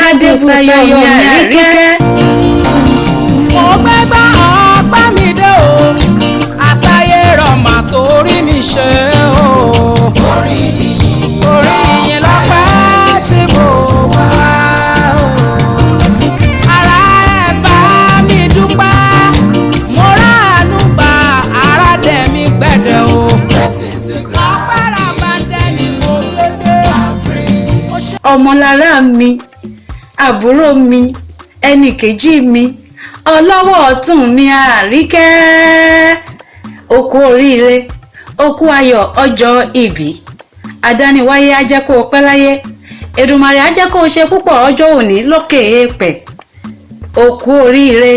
Adébùsáyọ̀ ní Àríkẹ́. Mo fẹ́ gbá ọgbà mi dé o, àtayé rọ̀mà torí mi ṣe o. Orí yìí lọ́pẹ́ tí mo wá o. Ara ẹ̀ bá mi dúpẹ́, mo ráàánú gba ara dẹ̀ mi gbẹ̀dẹ̀ o. Ọ̀pẹ̀rẹ̀ àbàdẹ ni mo gbé. Ọmọlára mi, àbúrò mi, ẹnì kejì mi, ọlọ́wọ́ ọ̀tún mi Àríkẹ́. Ó kú oríire, ó kú ayọ̀ ọjọ́ ìbí. Adániwáyé á jẹ́ kó o pẹ́ láyé, Èdùmàrè á jẹ́ kó o ṣe púpọ̀ ọjọ́ òní lókè èèpẹ̀. Ó kú oríire.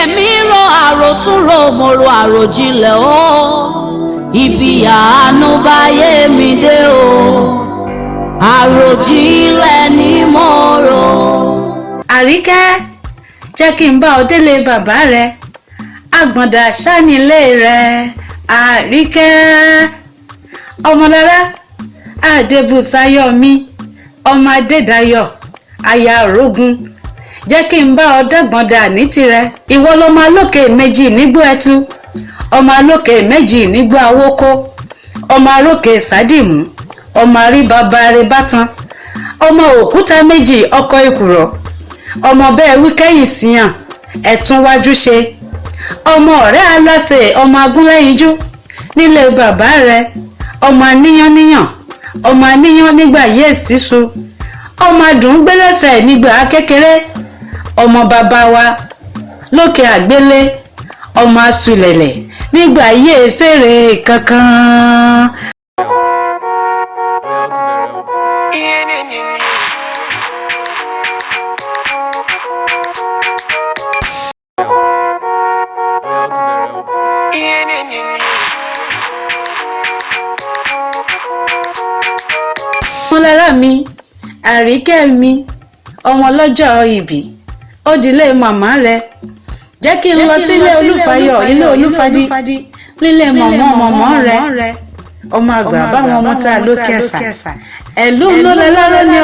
Èmi ro àròtúnrò mo ro àròjinlẹ̀ o, ibi àánú bá yé mi dé o, àròjinlẹ̀ ni mo rò. Àríkẹ́, jẹ́ kí n bá ọ délé bàbá rẹ, Àgbọ̀ndà ṣánilé rẹ Àríkẹ́. Ọmọlára Adébùsáyọ̀ mi, ọmọ Adédayọ̀ aya Òrógun, jẹ́ kí n bá ọ dàgbọ̀ndà ní tirẹ̀. Ìwọ lọmọ alókè méjì nígbó ẹtu, ọmọ alókè méjì nígbó awókó, ọmọ alókè sádìmù, ọmọ àríbàbà rẹ bátan, ọmọ òkúta méjì ọkọ̀ ìkùrọ̀, ọmọ bẹ́ẹ̀ wíkẹ́yìn síyàn ẹ̀tún wájú ṣe, ọmọ ọ̀rẹ́ aláṣẹ, ọmọ agúnlẹ́yinjú nílé bàbá rẹ, ọmọ aníyànníyàn, ọmọ aníyàn nígbà yé sísu, ọmọ adùn gbélẹ́sẹ̀ nígbà kékeré, ọmọ bàbá wa lókè àgbélé, ọmọ asùlẹ̀lẹ̀ nígbà yé sèrè kankan. Ọmọlára mi, Àríkẹ́ mi, ọmọ lọ́jọ́ ìbí, ó dilé màmá rẹ. Jẹ́ kí n lọ sílé Olúfayọ̀, ilé Olúfadí, nílé mọ̀mọ́ rẹ. Ọmọ àgbà báwọn ọmọ tá a ló kẹsà. Ẹ̀lú ló lẹ lárẹ́ ní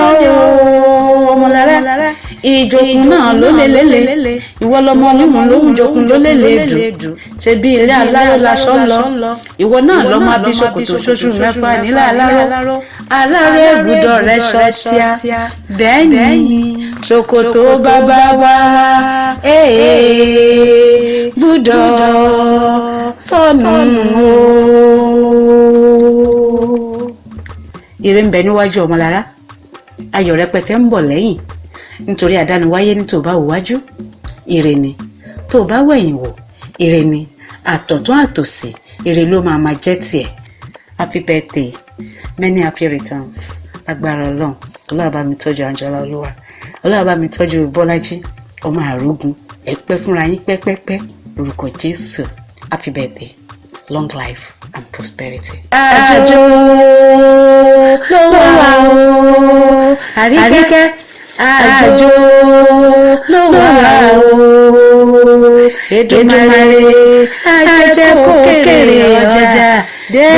Ọmọlára. Ìjòkun náà ló lélele. Ìwọ lọmọ onímọ̀ lóhùn jòkun ló lélẹ̀ẹ́dù. Ṣé bí ilé aláró laṣọ lọ? Ìwọ náà lọ́mọ abí ṣòkòtò ṣoṣù mẹ́fà nílẹ̀ aláró. Aláró ègbùdọ̀ rẹ̀ ṣọtíá. Bẹ́ẹ̀ni ṣòkòtò bàbá wa. Gbùdọ̀ sọnù o. Ire ń bẹ níwájú Ọmọlára, ayọ̀ rẹpẹtẹ ń bọ̀ lẹ́yìn, nítorí àdániwáyé ní tó bá wò wájú ire ni, tó bá wẹ̀yìn wò ire ni, àtọ̀tún àtòsì ire ló máa jẹ́ tiẹ̀. Happy birthday, many happy returns. Agbára Ọlọ́run, Ọlọ́run bá mi tọ́jú Àǹjọ́lá Olúwa, Ọlọ́run bá mi tọ́jú Bọ́lájí ọmọ Àrógun, ẹ pẹ́ fúnra yín pẹ́pẹ́pẹ́ lórúkọ Jésù. Happy birthday, long life and prosperity. Àjò ló wà o Àríkẹ́, àjò ló wà o Èdùmàrè, á jẹ́ kó kéré ọjà dé.